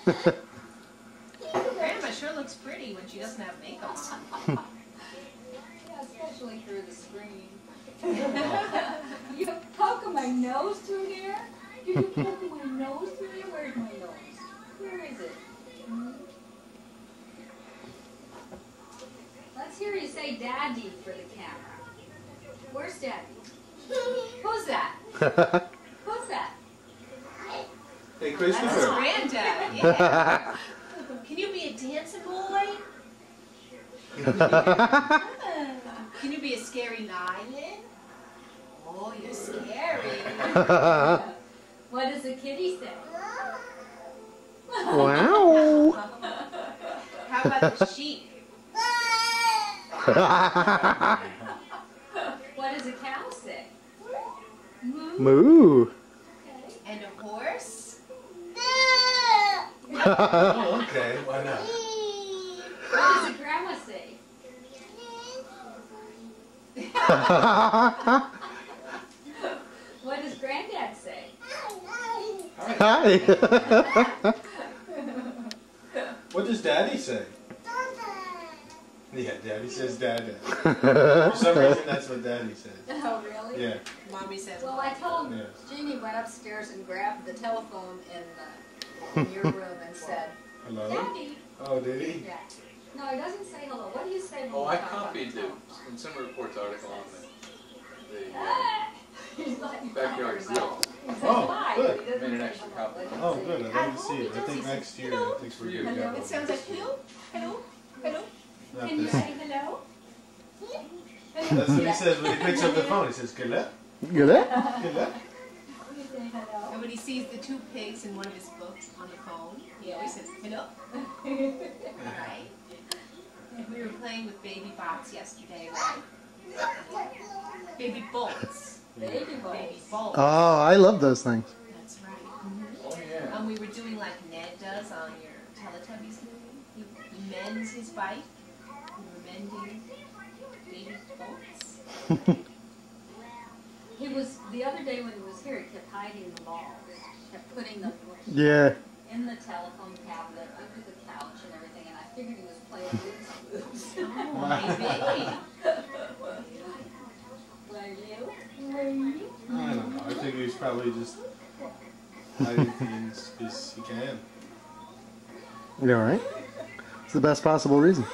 Grandma sure looks pretty when she doesn't have makeup on. Yeah, especially through the screen. You poking my nose through here? You're poking my nose through here? Where's my nose? Where is it? Let's hear you say Daddy for the camera. Where's Daddy? Who's that? Who's that? Hey, That's Christopher. Granddad. Yeah. Can you be a dancing boy? Can you be a scary Nyland? Oh, you're scary. What does the kitty say? Wow. How about the sheep? What does a cow say? Moo. And a horse? Oh, okay. Why not? What does a grandma say? What does Granddad say? Hi. What does Daddy say? Yeah, Daddy says Dada. For some reason, that's what Daddy says. Oh, really? Yeah. Mommy said, Well, I told Yes. Jeannie went upstairs and grabbed the telephone in your room and said, Hello? Daddy. Oh, did he? Yeah. No, he doesn't say hello. What do you say when Oh, you I talk about copied the telephone? Consumer Reports article on the He's like, backyard grill. He says Oh, hi, good. but he doesn't Made an say extra hello. copy. He doesn't Oh, say good. hi. I'd like to see it. I think next year, I think we're good. Hello. it sounds like hello, hello, hello. Not Can you this. say hello? That's what he says when he picks up the phone. He says, "Gala, Good at? gala." You say hello. And when he sees the two pigs in one of his books on the phone, he always says, hello. Right? And we were playing with baby bots yesterday, right? Baby bolts. Baby Baby boys. bolts. Oh, I love those things. That's right. Oh, yeah. And we were doing like Ned does on your Teletubbies movie. He mends his bike. We were mending baby bolts. He was, the other day when he was here, he kept hiding the balls. Kept putting them Yeah. in the telephone cabinet, under the couch and everything, and I figured he was playing Blues Clues. Oh, maybe. Were you? I don't know. I think he's probably just hiding things because he can. You all right? It's the best possible reason.